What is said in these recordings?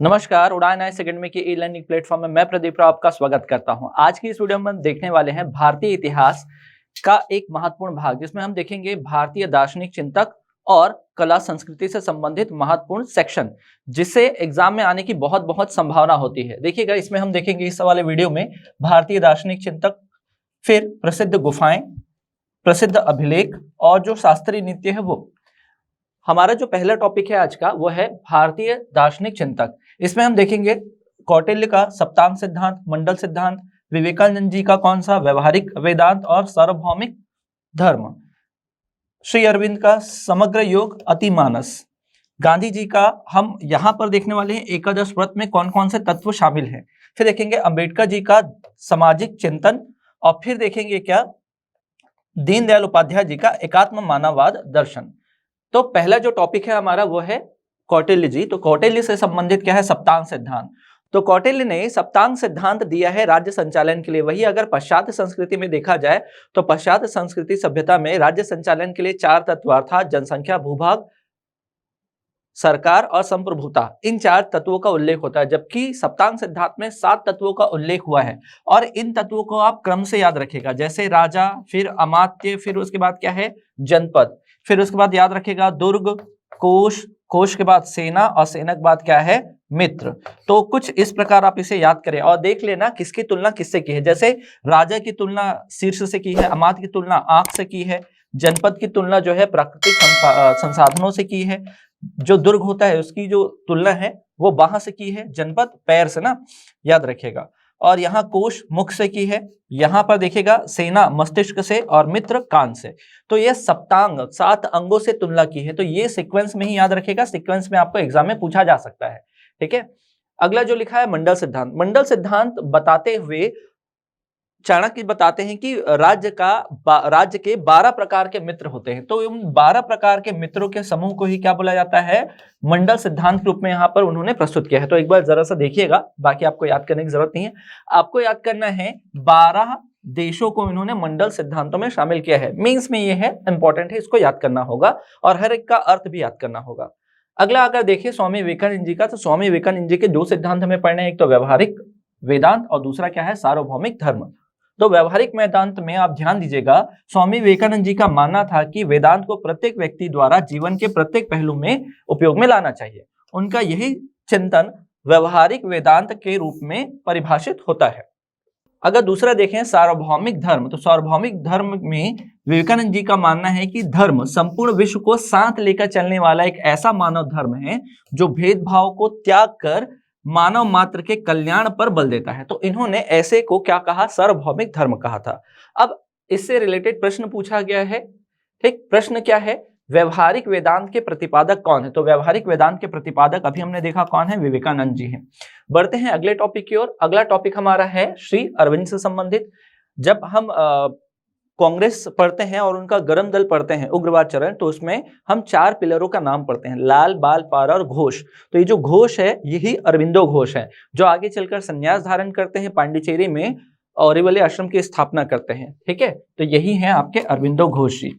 नमस्कार, उड़ान ice academy के ई लर्निंग प्लेटफॉर्म में मैं प्रदीप राव आपका स्वागत करता हूं। आज की इस वीडियो में हम देखने वाले हैं भारतीय इतिहास का एक महत्वपूर्ण भाग, जिसमें हम देखेंगे भारतीय दार्शनिक चिंतक और कला संस्कृति से संबंधित महत्वपूर्ण सेक्शन, जिससे एग्जाम में आने की बहुत बहुत संभावना होती है। देखिएगा, इसमें हम देखेंगे इस वाले वीडियो में भारतीय दार्शनिक चिंतक, फिर प्रसिद्ध गुफाएं, प्रसिद्ध अभिलेख और जो शास्त्रीय नृत्य है वो। हमारा जो पहला टॉपिक है आज का वो है भारतीय दार्शनिक चिंतक। इसमें हम देखेंगे कौटिल्य का सप्तांग सिद्धांत, मंडल सिद्धांत, विवेकानंद जी का कौन सा व्यवहारिक वेदांत और सार्वभौमिक धर्म, श्री अरविंद का समग्र योग अतिमानस, गांधी जी का हम यहाँ पर देखने वाले हैं एकादश व्रत में कौन कौन से तत्व शामिल हैं, फिर देखेंगे अंबेडकर जी का सामाजिक चिंतन और फिर देखेंगे क्या दीनदयाल उपाध्याय जी का एकात्म मानववाद दर्शन। तो पहला जो टॉपिक है हमारा वो है कौटिल्य जी। तो कौटिल्य से संबंधित क्या है? सप्तांग सिद्धांत। तो कौटिल्य ने सप्तांग सिद्धांत दिया है राज्य संचालन के लिए। वही अगर पाश्चात्य संस्कृति में देखा जाए तो पाश्चात्य संस्कृति सभ्यता में राज्य संचालन के लिए 4 तत्व अर्थात जनसंख्या, भूभाग, सरकार और संप्रभुता, इन 4 तत्वों का उल्लेख होता है, जबकि सप्तांग सिद्धांत में 7 तत्वों का उल्लेख हुआ है। और इन तत्वों को आप क्रम से याद रखेगा, जैसे राजा, फिर अमात्य, फिर उसके बाद क्या है जनपद, फिर उसके बाद याद रखेगा दुर्ग, कोश, कोश के बाद सेना और सेना के बाद क्या है मित्र। तो कुछ इस प्रकार आप इसे याद करें और देख लेना किसकी तुलना किससे की है। जैसे राजा की तुलना शीर्ष से की है, अमात्य की तुलना आंख से की है, जनपद की तुलना जो है प्राकृतिक संसाधनों से की है, जो दुर्ग होता है उसकी जो तुलना है वो बाह से की है, जनपद पैर से ना, याद रखेगा। और यहाँ कोश मुख से की है, यहाँ पर देखिएगा सेना मस्तिष्क से और मित्र कान से। तो ये सप्तांग 7 अंगों से तुलना की है। तो ये सीक्वेंस में ही याद रखेगा, सीक्वेंस में आपको एग्जाम में पूछा जा सकता है। ठीक है, अगला जो लिखा है मंडल सिद्धांत। मंडल सिद्धांत बताते हुए चाणक्य बताते हैं कि राज्य के 12 प्रकार के मित्र होते हैं। तो उन 12 प्रकार के मित्रों के समूह को ही क्या बोला जाता है? मंडल सिद्धांत के रूप में यहाँ पर उन्होंने प्रस्तुत किया है। तो एक बार जरा सा देखिएगा, बाकी आपको याद करने की जरूरत नहीं है। आपको याद करना है 12 देशों को इन्होंने मंडल सिद्धांतों में शामिल किया है। मीन्स में ये है, इंपॉर्टेंट है, इसको याद करना होगा और हर एक का अर्थ भी याद करना होगा। अगला अगर देखिए स्वामी विवेकानंद जी का, तो स्वामी विवेकानंद जी के 2 सिद्धांत हमें पढ़ने हैं, एक तो व्यवहारिक वेदांत और दूसरा क्या है सार्वभौमिक धर्म। तो व्यवहारिक वेदांत में आप ध्यान दीजिएगा, स्वामी विवेकानंद जी का मानना था कि वेदांत को प्रत्येक व्यक्ति द्वारा जीवन के प्रत्येक पहलू में उपयोग में लाना चाहिए। उनका यही चिंतन व्यवहारिक वेदांत के रूप में परिभाषित होता है। अगर दूसरा देखें सार्वभौमिक धर्म, तो सार्वभौमिक धर्म में विवेकानंद जी का मानना है कि धर्म संपूर्ण विश्व को साथ लेकर चलने वाला एक ऐसा मानव धर्म है जो भेदभाव को त्याग कर मानव मात्र के कल्याण पर बल देता है। तो इन्होंने ऐसे को क्या कहा? सार्वभौमिक धर्म कहा था। अब इससे रिलेटेड प्रश्न पूछा गया है। ठीक, प्रश्न क्या है? व्यवहारिक वेदांत के प्रतिपादक कौन है? तो व्यवहारिक वेदांत के प्रतिपादक अभी हमने देखा कौन है, विवेकानंद जी हैं। बढ़ते हैं अगले टॉपिक की ओर। अगला टॉपिक हमारा है श्री अरविंद से संबंधित। जब हम कांग्रेस पढ़ते हैं और उनका गरम दल पढ़ते हैं उग्रवाद चरण, तो उसमें हम 4 पिलरों का नाम पढ़ते हैं, लाल, बाल, पारा और घोष। तो ये जो घोष है यही अरविंदो घोष है, जो आगे चलकर संन्यास धारण करते हैं, पांडिचेरी में औरेवले आश्रम की स्थापना करते हैं। ठीक है, तो यही है आपके अरविंदो घोष जी।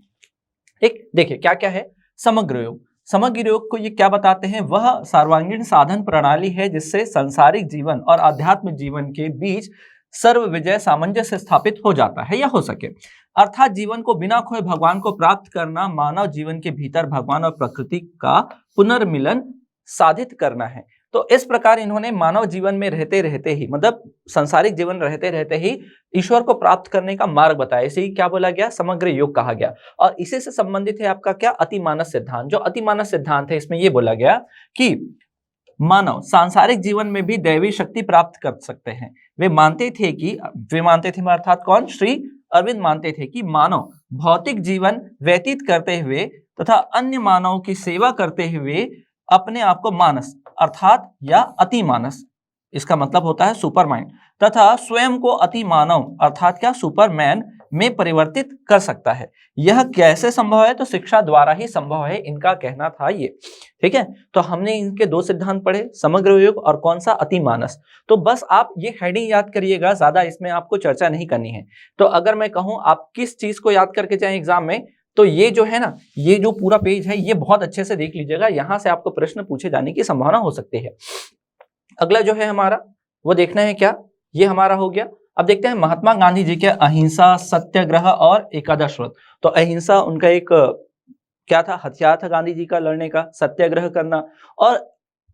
ठीक, देखिए क्या क्या है समग्र योग। समग्र योग को ये क्या बताते हैं? वह सर्वांगीण साधन प्रणाली है जिससे सांसारिक जीवन और आध्यात्मिक जीवन के बीच सर्व विजय सामंजस्य स्थापित हो जाता है या हो सके। अर्थात जीवन को बिना खोए भगवान को प्राप्त करना, मानव जीवन के भीतर भगवान और प्रकृति का पुनर्मिलन साधित करना है। तो इस प्रकार इन्होंने मानव जीवन में रहते रहते ही, मतलब सांसारिक जीवन रहते रहते ही ईश्वर को प्राप्त करने का मार्ग बताया। इसे ही क्या बोला गया? समग्र योग कहा गया। और इसी से संबंधित है आपका क्या? अतिमानस सिद्धांत। जो अतिमानस सिद्धांत है इसमें यह बोला गया कि मानव सांसारिक जीवन में भी दैवी शक्ति प्राप्त कर सकते हैं। वे मानते थे अर्थात कौन? श्री अरविंद मानते थे कि मानव भौतिक जीवन व्यतीत करते हुए तथा अन्य मानवों की सेवा करते हुए अपने आप को मानस अर्थात या अतिमानस, इसका मतलब होता है सुपर माइंड, तथा स्वयं को अति मानव अर्थात क्या सुपरमैन में परिवर्तित कर सकता है। यह कैसे संभव है? तो शिक्षा द्वारा ही संभव है, इनका कहना था ये। ठीक है, तो हमने इनके 2 सिद्धांत पढ़े, समग्र योग और कौन सा? अतिमानस। तो बस आप ये हेडिंग याद करिएगा, ज्यादा इसमें आपको चर्चा नहीं करनी है। तो अगर मैं कहूं आप किस चीज को याद करके जाएं एग्जाम में, तो ये जो है ना, ये जो पूरा पेज है ये बहुत अच्छे से देख लीजिएगा, यहां से आपको प्रश्न पूछे जाने की संभावना हो सकती है। अगला जो है हमारा वो देखना है क्या, ये हमारा हो गया। अब देखते हैं महात्मा गांधी जी के अहिंसा, सत्याग्रह और एकादश व्रत। तो अहिंसा उनका एक क्या था, हथियार था गांधी जी का लड़ने का, सत्याग्रह करना, और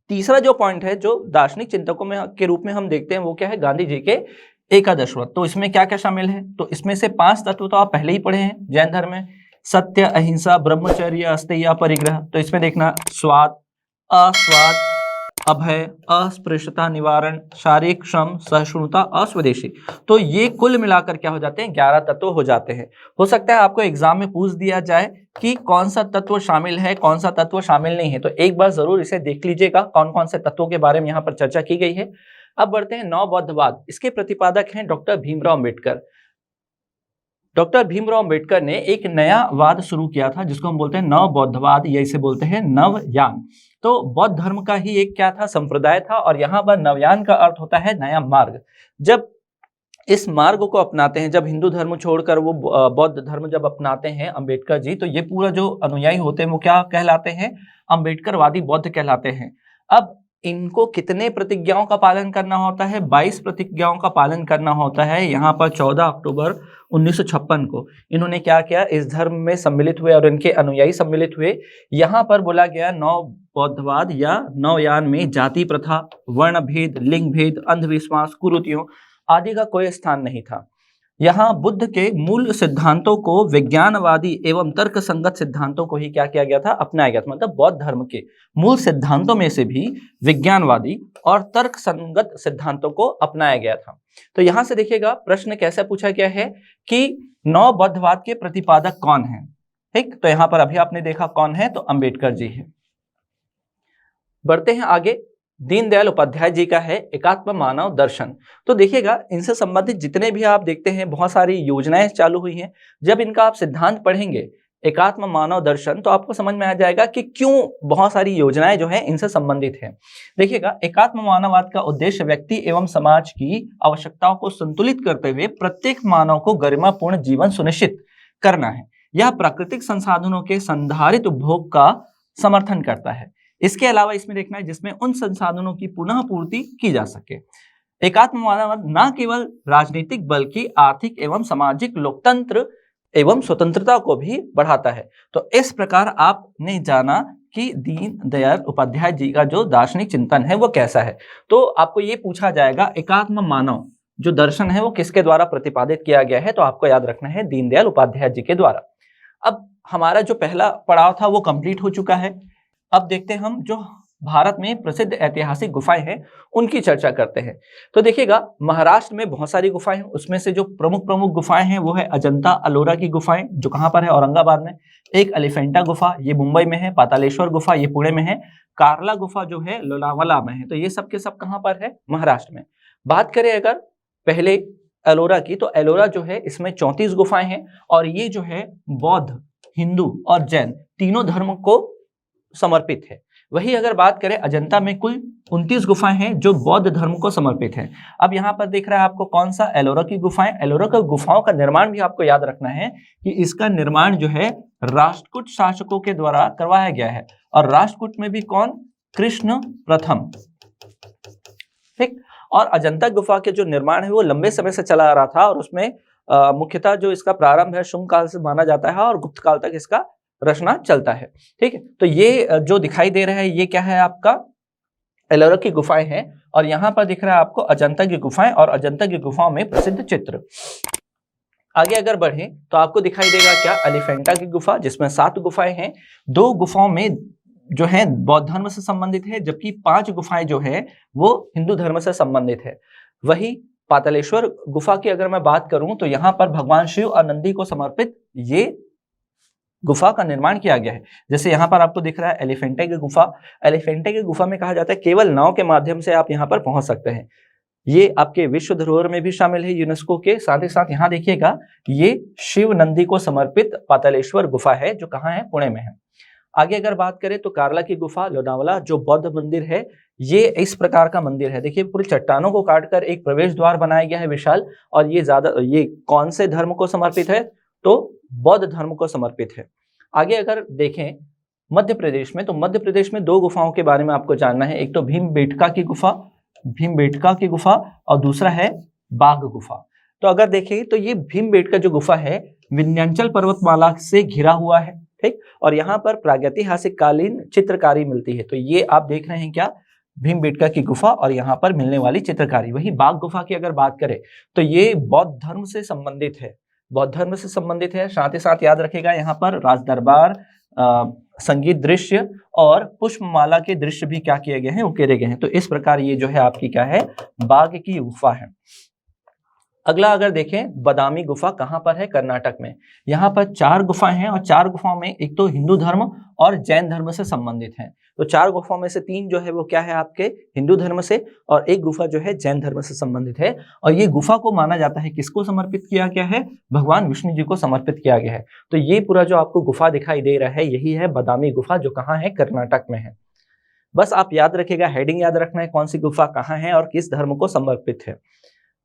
तीसरा जो पॉइंट है जो दार्शनिक चिंतकों में के रूप में हम देखते हैं वो क्या है, गांधी जी के एकादश व्रत। तो इसमें क्या क्या शामिल है, तो इसमें से 5 तत्व तो आप पहले ही पढ़े हैं जैन धर्म में, सत्य, अहिंसा, ब्रह्मचर्य, अस्तेय, परिग्रह। तो इसमें देखना स्वाद, अस्वाद, अभय, अस्पृश्यता निवारण, शारीरिक श्रम, सहिष्णुता, अस्वदेशी। तो ये कुल मिलाकर क्या हो जाते हैं, 11 तत्व हो जाते हैं। हो सकता है आपको एग्जाम में पूछ दिया जाए कि कौन सा तत्व शामिल है, कौन सा तत्व शामिल नहीं है, तो एक बार जरूर इसे देख लीजिएगा कौन कौन से तत्वों के बारे में यहाँ पर चर्चा की गई है। अब बढ़ते हैं नव बौद्धवाद। इसके प्रतिपादक हैं डॉक्टर भीमराव अम्बेडकर। डॉक्टर भीमराव अम्बेडकर ने एक नया वाद शुरू किया था जिसको हम बोलते हैं नव बौद्धवाद, या इसे बोलते हैं नवयान। तो बौद्ध धर्म का ही एक क्या था, संप्रदाय था, और यहाँ पर नवयान का अर्थ होता है नया मार्ग। जब इस मार्ग को अपनाते हैं, जब हिंदू धर्म छोड़कर वो बौद्ध धर्म जब अपनाते हैं अम्बेडकर जी, तो ये पूरा जो अनुयायी होते हैं वो क्या कहलाते हैं, अम्बेडकरवादी बौद्ध कहलाते हैं। अब इनको कितने प्रतिज्ञाओं का पालन करना होता है, 22 प्रतिज्ञाओं का पालन करना होता है। यहाँ पर 14 अक्टूबर 1956 को इन्होंने क्या किया, इस धर्म में सम्मिलित हुए और इनके अनुयायी सम्मिलित हुए। यहाँ पर बोला गया नव बौद्धवाद या नवयान में जाति प्रथा, वर्ण भेद, लिंग भेद, अंधविश्वास, कुरीतियों आदि का कोई स्थान नहीं था। यहाँ बुद्ध के मूल सिद्धांतों को, विज्ञानवादी एवं तर्क संगत सिद्धांतों को ही क्या किया गया था, अपनाया गया था। मतलब बौद्ध धर्म के मूल सिद्धांतों में से भी विज्ञानवादी और तर्क संगत सिद्धांतों को अपनाया गया था। तो यहां से देखिएगा प्रश्न कैसे पूछा गया है कि नव बौद्धवाद के प्रतिपादक कौन है। ठीक, तो यहां पर अभी आपने देखा कौन है, तो अंबेडकर जी है। बढ़ते हैं आगे। दीनदयाल उपाध्याय जी का है एकात्म मानव दर्शन। तो देखिएगा इनसे संबंधित जितने भी आप देखते हैं बहुत सारी योजनाएं चालू हुई हैं। जब इनका आप सिद्धांत पढ़ेंगे एकात्म मानव दर्शन, तो आपको समझ में आ जाएगा कि क्यों बहुत सारी योजनाएं जो है इनसे संबंधित है। देखिएगा एकात्म मानववाद का उद्देश्य व्यक्ति एवं समाज की आवश्यकताओं को संतुलित करते हुए प्रत्येक मानव को गरिमापूर्ण जीवन सुनिश्चित करना है। यह प्राकृतिक संसाधनों के संधारित उपभोग का समर्थन करता है। इसके अलावा इसमें देखना है जिसमें उन संसाधनों की पुनः पूर्ति की जा सके। एकात्म मानववाद न केवल राजनीतिक बल्कि आर्थिक एवं सामाजिक लोकतंत्र एवं स्वतंत्रता को भी बढ़ाता है। तो इस प्रकार आपने जाना कि दीनदयाल उपाध्याय जी का जो दार्शनिक चिंतन है वो कैसा है। तो आपको ये पूछा जाएगा एकात्म मानव जो दर्शन है वो किसके द्वारा प्रतिपादित किया गया है, तो आपको याद रखना है दीनदयाल उपाध्याय जी के द्वारा। अब हमारा जो पहला पड़ाव था वो कंप्लीट हो चुका है। अब देखते हैं हम जो भारत में प्रसिद्ध ऐतिहासिक गुफाएं हैं उनकी चर्चा करते हैं। तो देखिएगा महाराष्ट्र में बहुत सारी गुफाएं हैं, उसमें से जो प्रमुख प्रमुख गुफाएं हैं वो है अजंता अलोरा की गुफाएं जो कहाँ पर है, औरंगाबाद में। एक एलिफेंटा गुफा ये मुंबई में है, पातालेश्वर गुफा ये पुणे में है, कार्ला गुफा जो है लोनावाला में है। तो ये सब के सब कहाँ पर है, महाराष्ट्र में। बात करें अगर पहले एलोरा की, तो एलोरा जो है इसमें 34 गुफाएं हैं और ये जो है बौद्ध, हिंदू और जैन तीनों धर्म को समर्पित है। वही अगर बात करें अजंता में कुल 29 गुफाएं हैं जो बौद्ध धर्म को समर्पित है। अब यहाँ पर देख रहा है आपको कौन सा, एलोरा की गुफाएं। एलोरा की गुफाओं का निर्माण भी आपको याद रखना है कि इसका निर्माण जो है राष्ट्रकूट शासकों के द्वारा करवाया गया है और राष्ट्रकूट में भी कौन, कृष्ण प्रथम। ठीक, और अजंता गुफा के जो निर्माण है वो लंबे समय से चला आ रहा था और उसमें मुख्यतः जो इसका प्रारंभ है शुंग काल से माना जाता है और गुप्त काल तक इसका रचना चलता है। ठीक है, तो ये जो दिखाई दे रहा है ये क्या है, आपका एलोरा की गुफाएं हैं और यहाँ पर दिख रहा है आपको अजंता की गुफाएं और अजंता की गुफाओं में प्रसिद्ध चित्र। आगे अगर बढ़े तो आपको दिखाई देगा क्या, एलिफेंटा की गुफा जिसमें 7 गुफाएं हैं। 2 गुफाओं में जो है बौद्ध धर्म से संबंधित है जबकि 5 गुफाएं जो है वो हिंदू धर्म से संबंधित है। वही पातालेश्वर गुफा की अगर मैं बात करूं तो यहाँ पर भगवान शिव और नंदी को समर्पित ये गुफा का निर्माण किया गया है। जैसे यहाँ पर आपको दिख रहा है एलिफेंटा की गुफा। एलिफेंटा की गुफा में कहा जाता है केवल नाव के माध्यम से आप यहाँ पर पहुंच सकते हैं। ये आपके विश्व धरोहर में भी शामिल है यूनेस्को के। साथ ही साथ यहाँ देखिएगा ये शिव नंदी को समर्पित पातालेश्वर गुफा है जो कहाँ है, पुणे में है। आगे अगर बात करें तो कार्ला की गुफा लोनावाला जो बौद्ध मंदिर है ये इस प्रकार का मंदिर है। देखिए पूरी चट्टानों को काटकर एक प्रवेश द्वार बनाया गया है विशाल, और ये कौन से धर्म को समर्पित है, तो बौद्ध धर्म को समर्पित है। आगे अगर देखें मध्य प्रदेश में, तो मध्य प्रदेश में 2 गुफाओं के बारे में आपको जानना है। एक तो भीमबेटका की गुफा भीमबेटका की गुफा और दूसरा है बाघ गुफा। तो अगर देखें तो ये भीमबेटका जो गुफा है विंध्याचल पर्वतमाला से घिरा हुआ है, ठीक, और यहाँ पर प्रागैतिहासिक कालीन चित्रकारी मिलती है। तो ये आप देख रहे हैं क्या, भीमबेटका की गुफा और यहाँ पर मिलने वाली चित्रकारी। वही बाघ गुफा की अगर बात करें तो ये बौद्ध धर्म से संबंधित है, बौद्ध धर्म से संबंधित है। साथ ही साथ याद रखेगा यहाँ पर राजदरबार, संगीत दृश्य और पुष्पमाला के दृश्य भी क्या किए गए हैं, उकेरे गए हैं। तो इस प्रकार ये जो है आपकी क्या है, बाघ की गुफा है। अगला अगर देखें बादामी गुफा कहाँ पर है, कर्नाटक में। यहाँ पर 4 गुफाएं हैं और 4 गुफाओं में एक तो हिंदू धर्म और जैन धर्म से संबंधित हैं। तो 4 गुफाओं में से 3 जो है वो क्या है आपके हिंदू धर्म से, और एक गुफा जो है जैन धर्म से संबंधित है। और ये गुफा को माना जाता है किसको समर्पित किया गया है, भगवान विष्णु जी को समर्पित किया गया है। तो ये पूरा जो आपको गुफा दिखाई दे रहा है यही है बादामी गुफा, जो कहाँ है, कर्नाटक में है। बस आप याद रखिएगा, हेडिंग याद रखना है कौन सी गुफा कहाँ है और किस धर्म को समर्पित है।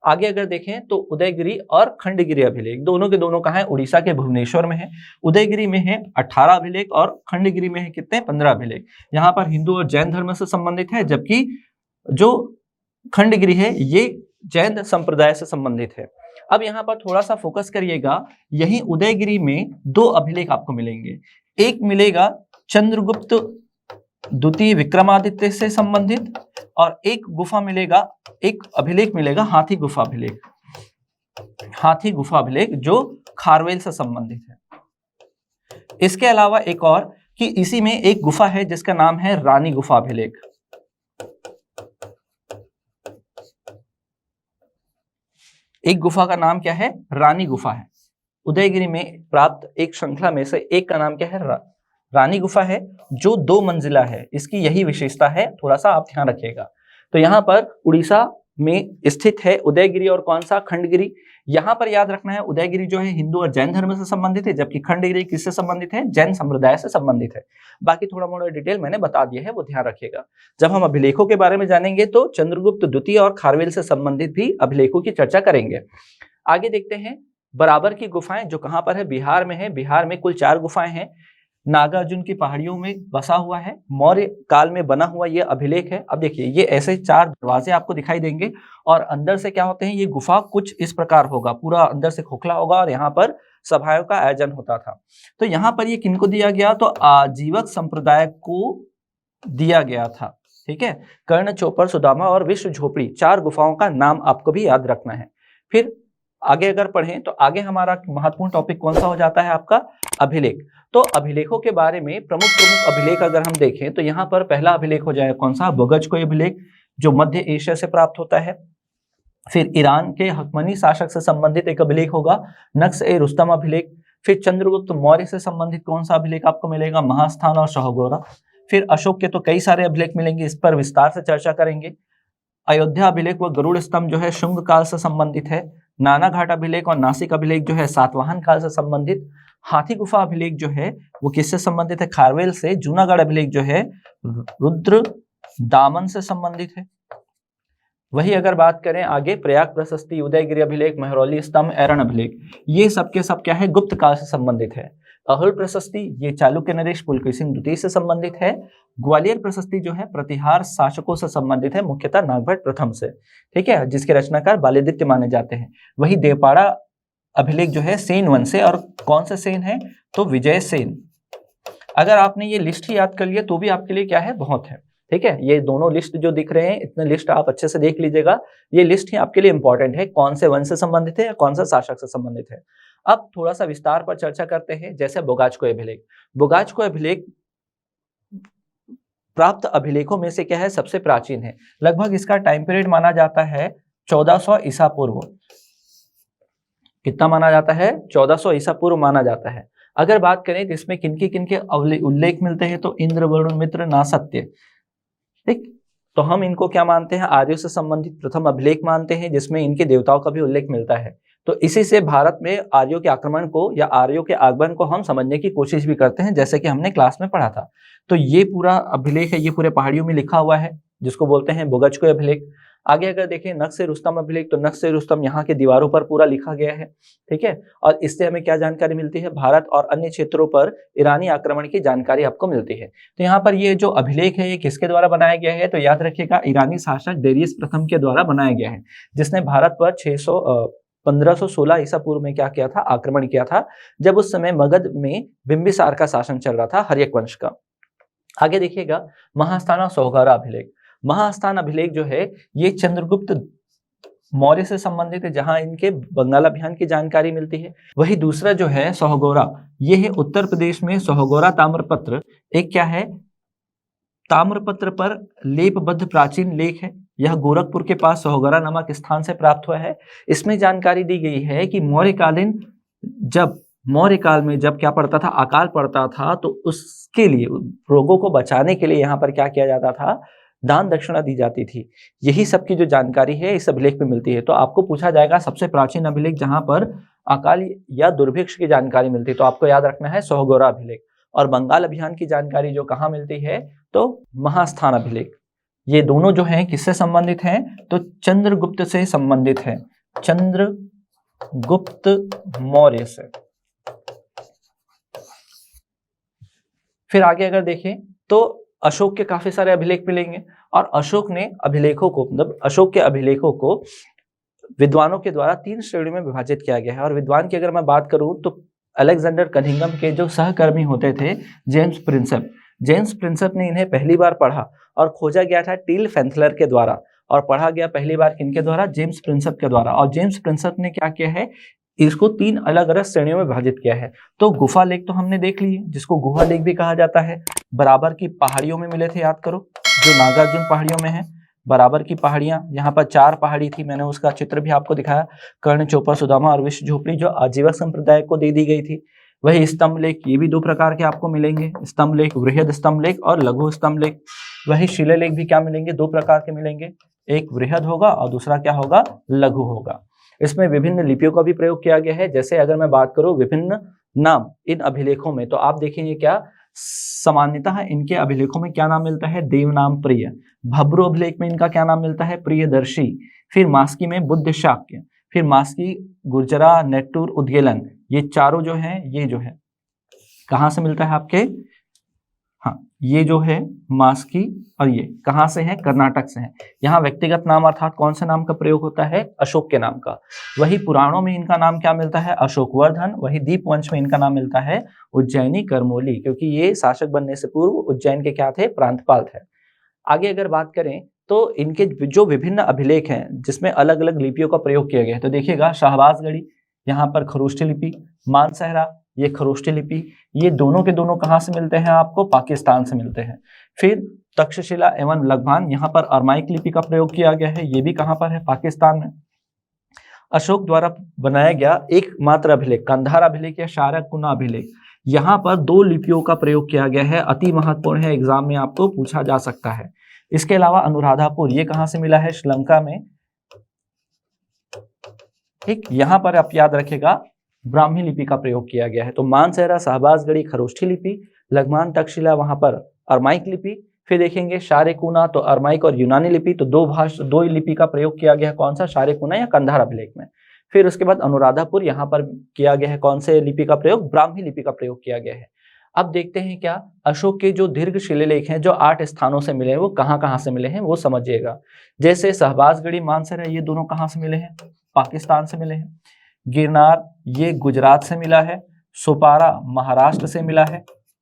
आगे अगर देखें तो उदयगिरी और खंडगिरी अभिलेख दोनों के दोनों कहाँ है, उड़ीसा के भुवनेश्वर में है। उदयगिरी में है 18 अभिलेख और खंडगिरी में है कितने, 15 अभिलेख। यहाँ पर हिंदू और जैन धर्म से संबंधित है, जबकि जो खंडगिरी है ये जैन संप्रदाय से संबंधित है। अब यहाँ पर थोड़ा सा फोकस करिएगा, यही उदयगिरी में 2 अभिलेख आपको मिलेंगे। एक मिलेगा चंद्रगुप्त द्वितीय विक्रमादित्य से संबंधित, और एक गुफा मिलेगा, एक अभिलेख मिलेगा हाथी गुफा अभिलेख, हाथी गुफा अभिलेख जो खारवेल से संबंधित है। इसके अलावा एक और कि इसी में एक गुफा है जिसका नाम है रानी गुफा अभिलेख। एक गुफा का नाम क्या है, रानी गुफा है। उदयगिरी में प्राप्त एक श्रृंखला में से एक का नाम क्या है, रानी गुफा है, जो 2 मंजिला है। इसकी यही विशेषता है, थोड़ा सा आप ध्यान रखिएगा। तो यहाँ पर उड़ीसा में स्थित है उदयगिरी और कौन सा, खंडगिरी। यहाँ पर याद रखना है उदयगिरी जो है हिंदू और जैन धर्म से संबंधित है, जबकि खंडगिरी किससे संबंधित है, जैन संप्रदाय से संबंधित है। बाकी थोड़ा मोड़ा डिटेल मैंने बता दिया है, वो ध्यान रखिएगा। जब हम अभिलेखों के बारे में जानेंगे तो चंद्रगुप्त द्वितीय और खारवेल से संबंधित भी अभिलेखों की चर्चा करेंगे। आगे देखते हैं बराबर की गुफाएं, जो कहाँ पर है, बिहार में है। बिहार में कुल 4 गुफाएं हैं। नागार्जुन की पहाड़ियों में बसा हुआ है, मौर्य काल में बना हुआ ये अभिलेख है। अब देखिए ये ऐसे 4 दरवाजे आपको दिखाई देंगे और अंदर से क्या होते हैं, ये गुफा कुछ इस प्रकार होगा, पूरा अंदर से खोखला होगा और यहाँ पर सभाओं का आयोजन होता था। तो यहाँ पर ये किनको दिया गया, तो आजीवक संप्रदाय को दिया गया था, ठीक है। कर्ण, चोपर, सुदामा और विश्व झोपड़ी 4 गुफाओं का नाम आपको भी याद रखना है। फिर आगे अगर पढ़ें तो आगे हमारा महत्वपूर्ण टॉपिक कौन सा हो जाता है, आपका अभिलेख। तो अभिलेखों के बारे में प्रमुख अभिलेख अगर हम देखें तो यहाँ पर पहला अभिलेख हो जाएगा कौन सा, बोगजकोई अभिलेख, जो मध्य एशिया से प्राप्त होता है। फिर ईरान के हकमनी शासक से संबंधित एक अभिलेख होगा, नक्श-ए-रुस्तम अभिलेख। फिर चंद्रगुप्त मौर्य से संबंधित कौन सा अभिलेख आपको मिलेगा, महास्थान और शाहगोरा। फिर अशोक के तो कई सारे अभिलेख मिलेंगे, इस पर विस्तार से चर्चा करेंगे। अयोध्या अभिलेख व गरुड़ स्तंभ जो है शुंग काल से संबंधित है। नाना घाट अभिलेख और नासिक अभिलेख जो है सातवाहन काल से संबंधित। हाथी गुफा अभिलेख जो है वो किससे संबंधित है, खारवेल से। जूनागढ़ अभिलेख जो है रुद्र दामन से संबंधित है। वही अगर बात करें आगे, प्रयाग प्रशस्ति, उदयगिरी अभिलेख, महरौली स्तंभ, ऐरण अभिलेख, ये सब के सब क्या है, गुप्त काल से संबंधित है। अहुल प्रशस्ति ये चालुक्य नरेश पुलकेशी द्वितीय से संबंधित है। ग्वालियर प्रशस्ति जो है प्रतिहार शासकों से संबंधित है, मुख्यतः नागभट्ट प्रथम से, ठीक है, जिसके रचनाकार बाल्यादित्य माने जाते हैं। वही देवपाड़ा अभिलेख जो है सेन वंश से, और कौन से सेन है, तो विजय सेन। अगर आपने ये लिस्ट ही याद कर लिया तो भी आपके लिए क्या है, बहुत है, ठीक है। ये दोनों लिस्ट जो दिख रहे हैं, इतने लिस्ट आप अच्छे से देख लीजिएगा, ये लिस्ट ही आपके लिए इंपॉर्टेंट है, कौन से वंश से संबंधित है या कौन सा शासक से संबंधित है। अब थोड़ा सा विस्तार पर चर्चा करते हैं, जैसे बोगाचकोई अभिलेख। बोगाचकोई अभिलेख प्राप्त अभिलेखों में से क्या है, सबसे प्राचीन है। लगभग इसका टाइम पीरियड माना जाता है 1400 ईसा पूर्व। कितना माना जाता है, 1400 ईसा पूर्व माना जाता है। अगर बात करें तो इसमें किनके किनके उल्लेख मिलते हैं, तो इंद्र, वरुण, मित्र, नासत्य, ठीक। तो हम इनको क्या मानते हैं, आर्यों से संबंधित प्रथम अभिलेख मानते हैं, जिसमें इनके देवताओं का भी उल्लेख मिलता है। तो इसी से भारत में आर्यों के आक्रमण को या आर्यों के आगमन को हम समझने की कोशिश भी करते हैं, जैसे कि हमने क्लास में पढ़ा था। तो ये पूरा अभिलेख है, ये पूरे पहाड़ियों में लिखा हुआ है, जिसको बोलते हैं बोगचकोई अभिलेख। आगे अगर देखें नक्शे रुस्तम अभिलेख, तो नक्शे रुस्तम यहाँ के दीवारों पर पूरा लिखा गया है, ठीक है। और इससे हमें क्या जानकारी मिलती है, भारत और अन्य क्षेत्रों पर ईरानी आक्रमण की जानकारी आपको मिलती है। तो यहाँ पर ये जो अभिलेख है ये किसके द्वारा बनाया गया है, तो याद रखिएगा ईरानी शासक डेरियस प्रथम के द्वारा बनाया गया है, जिसने भारत पर 1516 ईसा पूर्व में क्या किया था, आक्रमण किया था, जब उस समय मगध में बिंबिसार का शासन चल रहा था, हर्यक वंश का। आगे देखिएगा महास्थान और सोहगौरा अभिलेख। महास्थान अभिलेख जो है ये चंद्रगुप्त मौर्य से संबंधित है, जहां इनके बंगाल अभियान की जानकारी मिलती है। वही दूसरा जो है सोहगौरा, ये है उत्तर प्रदेश में सोहगौरा ताम्रपत्र, एक क्या है, ताम्रपत्र पर लेपबद्ध प्राचीन लेख है। यह गोरखपुर के पास सोहगौरा नामक स्थान से प्राप्त हुआ है। इसमें जानकारी दी गई है कि मौर्य काल में जब क्या पड़ता था, अकाल पड़ता था, तो उसके लिए रोगों को बचाने के लिए यहाँ पर क्या किया जाता था, दान दक्षिणा दी जाती थी। यही सब की जो जानकारी है इस अभिलेख में मिलती है। तो आपको पूछा जाएगा सबसे प्राचीन अभिलेख जहां पर अकाल या दुर्भिक्ष की जानकारी मिलती है, तो आपको याद रखना है सोहगौरा अभिलेख। और बंगाल अभियान की जानकारी जो कहाँ मिलती है, तो महास्थान अभिलेख। ये दोनों जो हैं किससे संबंधित हैं, तो चंद्रगुप्त से संबंधित है, चंद्रगुप्त मौर्य से। फिर आगे अगर देखें तो अशोक के काफी सारे अभिलेख मिलेंगे, और अशोक ने अभिलेखों को, मतलब अशोक के अभिलेखों को विद्वानों के द्वारा 3 श्रेणियों में विभाजित किया गया है। और विद्वान की अगर मैं बात करूं तो अलेक्जेंडर कनिंघम के जो सहकर्मी होते थे जेम्स प्रिंसेप ने इन्हें पहली बार पढ़ा और खोजा गया था टील फेंथलर के द्वारा, और पढ़ा गया पहली बार किनके द्वारा, जेम्स प्रिंसेप के द्वारा। और जेम्स प्रिंसेप ने क्या किया है, इसको 3 अलग अलग श्रेणियों में विभाजित किया है। तो गुफा लेख तो हमने देख लिए, जिसको गुहा लेख भी कहा जाता है, बराबर की पहाड़ियों में मिले थे, याद करो, जो नागार्जुन पहाड़ियों में है, बराबर की पहाड़ियां, यहाँ पर 4 पहाड़ी थी, मैंने उसका चित्र भी आपको दिखाया, कर्ण, चोपड़, सुदामा और विश्व झोपड़ी, जो आजीवक संप्रदाय को दे दी गई थी। वही स्तंभ लेख, ये भी 2 प्रकार के आपको मिलेंगे, स्तंभ लेख, वृहद स्तंभ लेख और लघु स्तंभ लेख। वही शिलालेख भी क्या मिलेंगे, 2 प्रकार के मिलेंगे, एक वृहद होगा और दूसरा क्या होगा, लघु होगा। इसमें विभिन्न लिपियों का भी प्रयोग किया गया है। जैसे अगर मैं बात करूं विभिन्न नाम इन अभिलेखों में, तो आप देखेंगे क्या सामान्यतः इनके अभिलेखों में क्या नाम मिलता है, देवनाम प्रिय। भब्रू अभिलेख में इनका क्या नाम मिलता है, प्रियदर्शी। फिर मास्की में बुद्ध शाक्य, फिर मास्की, गुर्जरा, नेट्टूर, उद्गेलन, ये चारों जो हैं, ये जो है कहाँ से मिलता है आपके, हाँ, ये जो है मास्की, और ये कहाँ से है, कर्नाटक से है। यहाँ व्यक्तिगत नाम अर्थात कौन से नाम का प्रयोग होता है, अशोक के नाम का। वही पुराणों में इनका नाम क्या मिलता है, अशोकवर्धन। वही दीपवंश में इनका नाम मिलता है उज्जैनी करमोली, क्योंकि ये शासक बनने से पूर्व उज्जैन के क्या थे, प्रांतपाल थे। आगे अगर बात करें तो इनके जो विभिन्न अभिलेख हैं जिसमें अलग अलग लिपियों का प्रयोग किया गया है, तो देखिएगा शाहबाजगढ़ी, यहाँ पर खरोष्ठी लिपि, मानसहरा, ये खरोष्ठी लिपि, ये दोनों के दोनों कहाँ से मिलते हैं आपको, पाकिस्तान से मिलते हैं। फिर तक्षशिला एवं लघुबान, यहाँ पर अरमाइक लिपि का प्रयोग किया गया है, ये भी कहाँ पर है, पाकिस्तान में। अशोक द्वारा बनाया गया एकमात्र अभिलेख कंधार अभिलेख या शारकुना अभिलेख, यहाँ पर 2 लिपियों का प्रयोग किया गया है, अति महत्वपूर्ण है, एग्जाम में आपको पूछा जा सकता है। इसके अलावा अनुराधापुर, ये कहाँ से मिला है, श्रीलंका में, ठीक। यहाँ पर आप याद रखेगा ब्राह्मी लिपि का प्रयोग किया गया है। तो मानसहरा, शाहबाजगढ़ी, खरोष्ठी लिपि, लघुबान, तक्षशिला, वहां पर अरमाइक लिपि। फिर देखेंगे शारेकुना, तो अरमाइक और यूनानी लिपि, तो 2 लिपि का प्रयोग किया गया है, कौन सा, शारेकुना या कंधार अभिलेख में। फिर उसके बाद अनुराधापुर, यहाँ पर किया गया है कौन से लिपि का प्रयोग, ब्राह्मी लिपि का प्रयोग किया गया है। अब देखते हैं क्या अशोक के जो दीर्घ शिलालेख हैं जो 8 स्थानों से मिले हैं, वो कहाँ कहाँ से मिले हैं वो समझिएगा। जैसे शाहबाजगढ़ी, मानसहरा, ये दोनों कहाँ से मिले हैं, पाकिस्तान से मिले हैं। गिरनार, ये गुजरात से मिला है। सोपारा महाराष्ट्र से मिला है,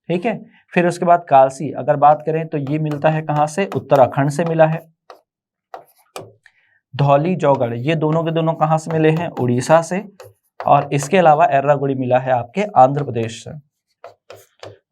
ठीक है। फिर उसके बाद कालसी अगर बात करें तो ये मिलता है कहाँ से, उत्तराखंड से मिला है। धौली, जौगढ़, ये दोनों के दोनों कहाँ से मिले हैं, उड़ीसा से। और इसके अलावा एर्रागुड़ी मिला है आपके आंध्र प्रदेश से,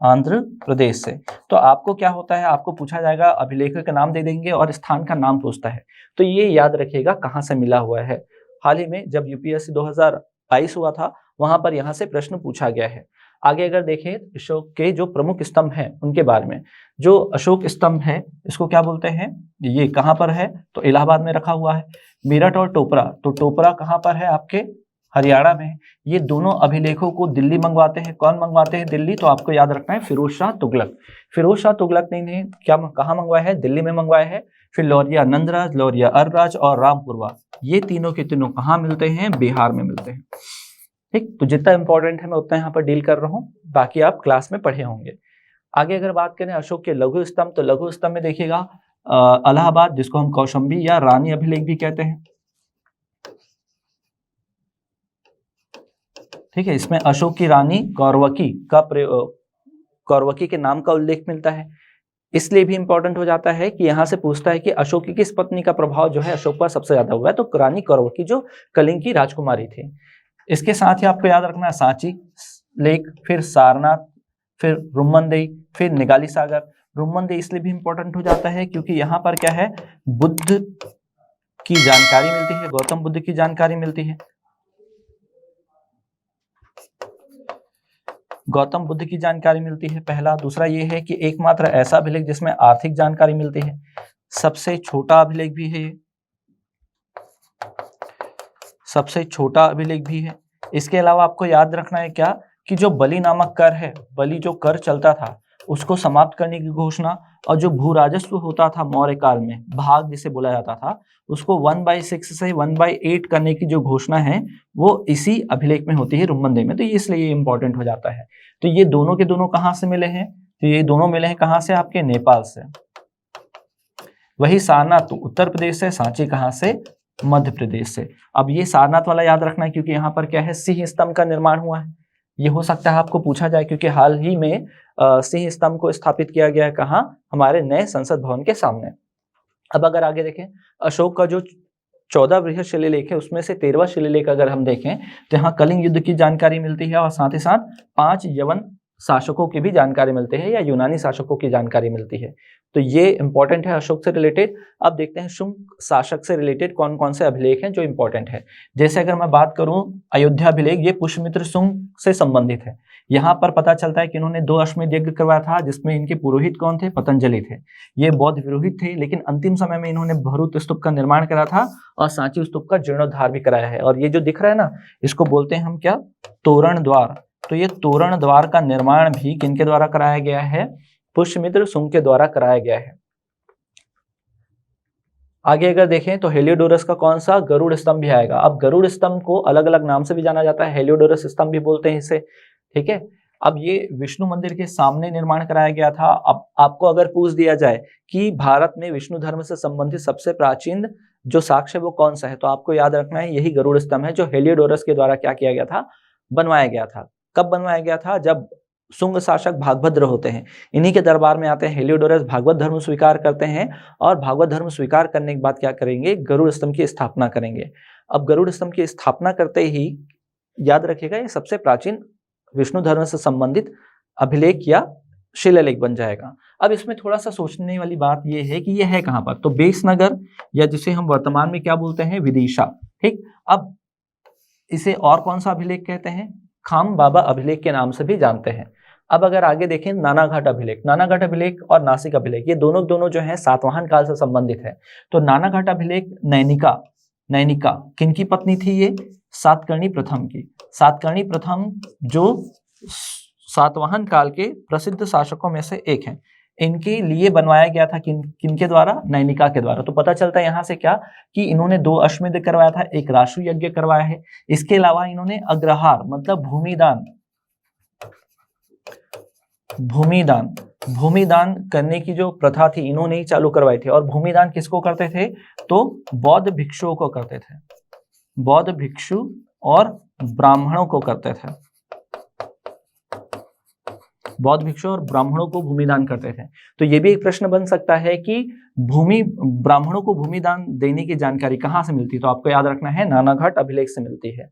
आंध्र प्रदेश से। तो आपको क्या होता है, आपको पूछा जाएगा, अभिलेखों का नाम दे देंगे और स्थान का नाम पूछता है, तो ये याद रखिएगा कहाँ से मिला हुआ है। हाल ही में जब यूपीएससी 2022 हुआ था, वहां पर यहाँ से प्रश्न पूछा गया है। आगे अगर देखें अशोक के जो प्रमुख स्तंभ हैं उनके बारे में, जो अशोक स्तंभ है इसको क्या बोलते हैं, ये कहाँ पर है, तो इलाहाबाद में रखा हुआ है। मेरठ और टोपरा, तो टोपरा कहाँ पर है आपके, हरियाणा में है। ये दोनों अभिलेखों को दिल्ली मंगवाते हैं। कौन मंगवाते हैं दिल्ली? तो आपको याद रखना है फिरोज शाह तुगलक। फिरोज शाह तुगलक ने क्या कहाँ मंगवाया है? दिल्ली में मंगवाया है। फिर लौरिया नंदराज, लौरिया अरराज और रामपुरवा, ये तीनों के तीनों कहाँ मिलते हैं? बिहार में मिलते हैं। ठीक, तो जितना इंपॉर्टेंट है मैं उतना यहाँ पर डील कर रहा हूँ, बाकी आप क्लास में पढ़े होंगे। आगे अगर बात करें अशोक के लघु स्तंभ, तो लघु स्तंभ में देखिएगा इलाहाबाद, जिसको हम कौशाम्बी या रानी अभिलेख भी कहते हैं। ठीक है, इसमें अशोक की रानी कौरवकी के नाम का उल्लेख मिलता है। इसलिए भी इंपॉर्टेंट हो जाता है कि यहाँ से पूछता है कि अशोक की किस पत्नी का प्रभाव जो है अशोक पर सबसे ज्यादा हुआ है? तो रानी कौरवकी जो कलिंग की राजकुमारी थी। इसके साथ ही आपको याद रखना है सांची लेक, फिर सारनाथ, फिर रुम्मनदेई, फिर निगाली सागर। रुम्मनदेई इसलिए भी इंपॉर्टेंट हो जाता है क्योंकि यहाँ पर क्या है? बुद्ध की जानकारी मिलती है, गौतम बुद्ध की जानकारी मिलती है, गौतम बुद्ध की जानकारी मिलती है पहला। दूसरा ये है कि एकमात्र ऐसा अभिलेख जिसमें आर्थिक जानकारी मिलती है, सबसे छोटा अभिलेख भी है, सबसे छोटा अभिलेख भी है। इसके अलावा आपको याद रखना है क्या कि जो बलि नामक कर है, बलि जो कर चलता था उसको समाप्त करने की घोषणा, और जो भू राजस्व होता था मौर्य काल में, भाग जिसे बोला जाता था, उसको 1/6 से 1/8 करने की जो घोषणा है वो इसी अभिलेख में होती है, रुम्मनदेई में। तो इसलिए ये इंपॉर्टेंट हो जाता है। तो ये दोनों के दोनों कहाँ से मिले हैं? तो ये दोनों मिले हैं कहाँ से? आपके नेपाल से। वही सारनाथ उत्तर प्रदेश से, सांची कहाँ से? मध्य प्रदेश से। अब ये सारनाथ वाला याद रखना है क्योंकि यहाँ पर क्या है? सिंह स्तंभ का निर्माण हुआ है। ये हो सकता है आपको पूछा जाए क्योंकि हाल ही में सिंह स्तंभ को स्थापित किया गया है कहाँ? हमारे नए संसद भवन के सामने। अब अगर आगे देखें, अशोक का जो 14 बृहद शिलालेख है उसमें से 13वां शिलालेख अगर हम देखें तो यहाँ कलिंग युद्ध की जानकारी मिलती है और साथ ही साथ 5 यवन शासकों की भी जानकारी मिलती है या यूनानी शासकों की जानकारी मिलती है। तो ये इंपॉर्टेंट है अशोक से रिलेटेड। अब देखते हैं शुंग शासक से रिलेटेड कौन कौन से अभिलेख हैं जो इंपॉर्टेंट है। जैसे अगर मैं बात करूं अयोध्या अभिलेख, ये पुष्यमित्र शुंग से संबंधित है। यहाँ पर पता चलता है कि इन्होंने 2 अश्वमेध यज्ञ करवाया था जिसमें इनके पुरोहित कौन थे? पतंजलि थे। ये बौद्ध पुरोहित थे, लेकिन अंतिम समय में इन्होंने भरूच स्तूप का निर्माण करा था और सांची स्तूप का जीर्णोद्धार भी कराया है। और ये जो दिख रहा है ना, इसको बोलते हैं हम क्या? तोरण द्वार। तो ये तोरण द्वार का निर्माण भी किनके द्वारा कराया गया है? पुष्यमित्र शुंग के द्वारा कराया गया है। आगे अगर देखें तो हेलियोडोरस का कौन सा? गरुड़ स्तंभ भी आएगा। अब गरुड़ स्तंभ को अलग अलग नाम से भी जाना जाता है, हेलियोडोरस स्तंभ भी बोलते हैं इसे। ठीक है, अब ये विष्णु मंदिर के सामने निर्माण कराया गया था। अब आपको अगर पूछ दिया जाए कि भारत में विष्णु धर्म से संबंधित सबसे प्राचीन जो साक्ष्य वो कौन सा है, तो आपको याद रखना है यही गरुड़ स्तंभ है, जो हेलियोडोरस के द्वारा क्या किया गया था? बनवाया गया था। कब बनवाया गया था? जब शुंग शासक भागभद्र होते हैं, इन्हीं के दरबार में आते हैं हेलियोडोरस, भागवत धर्म स्वीकार करते हैं और भागवत धर्म स्वीकार करने के बाद क्या करेंगे? गरुड़ स्तंभ की स्थापना करेंगे। अब गरुड़ स्तंभ की स्थापना करते ही याद रखिएगा ये सबसे प्राचीन विष्णु धर्म से संबंधित अभिलेख या शिलालेख बन जाएगा। अब इसमें थोड़ा सा सोचने वाली बात यह है कि ये है कहाँ पर? तो बेसनगर, या जिसे हम वर्तमान में क्या बोलते हैं? विदिशा। ठीक, अब इसे और कौन सा अभिलेख कहते हैं? खाम बाबा अभिलेख के नाम से भी जानते हैं। अब अगर आगे देखें नानाघाट अभिलेख, नानाघाट अभिलेख और नासिक अभिलेख, ये दोनों जो है सातवाहन काल से संबंधित है। तो नानाघाट अभिलेख नैनिका किनकी पत्नी थी? ये सातकर्णी प्रथम की। सातकर्णी प्रथम जो सातवाहन काल के प्रसिद्ध शासकों में से एक हैं, इनके लिए बनवाया गया था। किनके द्वारा? नैनिका के द्वारा। तो पता चलता है यहाँ से क्या कि इन्होंने 2 अश्वमेध करवाया था, एक राशु यज्ञ करवाया है। इसके अलावा इन्होंने अग्रहार मतलब भूमिदान करने की जो प्रथा थी इन्होंने ही चालू करवाई थी। और भूमिदान किसको करते थे? तो बौद्ध भिक्षुओं को करते थे, बौद्ध भिक्षु और ब्राह्मणों को करते थे, बौद्ध भिक्षु और ब्राह्मणों को भूमिदान करते थे। तो ये भी एक प्रश्न बन सकता है कि ब्राह्मणों को भूमिदान देने की जानकारी कहाँ से मिलती है? तो आपको याद रखना है नानाघाट अभिलेख से मिलती है।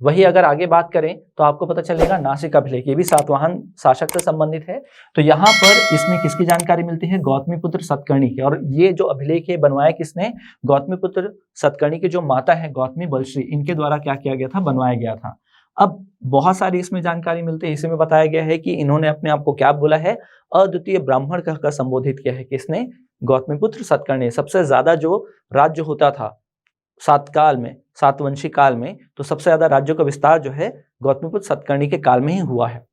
वही अगर आगे बात करें तो आपको पता चलेगा नासिक अभिलेख, ये भी सातवाहन शासक से संबंधित है। तो यहाँ पर इसमें किसकी जानकारी मिलती है? गौतमीपुत्र सतकर्णी की। और ये जो अभिलेख है बनवाया किसने? गौतमीपुत्र सतकर्णी की जो माता है गौतमी बलश्री, इनके द्वारा क्या किया गया था? बनवाया गया था। अब बहुत सारी इसमें जानकारी मिलती है। इसी में बताया गया है कि इन्होंने अपने आप को क्या बोला है? अद्वितीय ब्राह्मण कहकर संबोधित किया है। किसने? गौतमीपुत्र सतकर्णी। सबसे ज्यादा जो राज्य होता था सातकाल में, सातवंशी काल में, तो सबसे ज्यादा राज्यों का विस्तार जो है गौतमीपुत्र सतकर्णी के काल में ही हुआ है।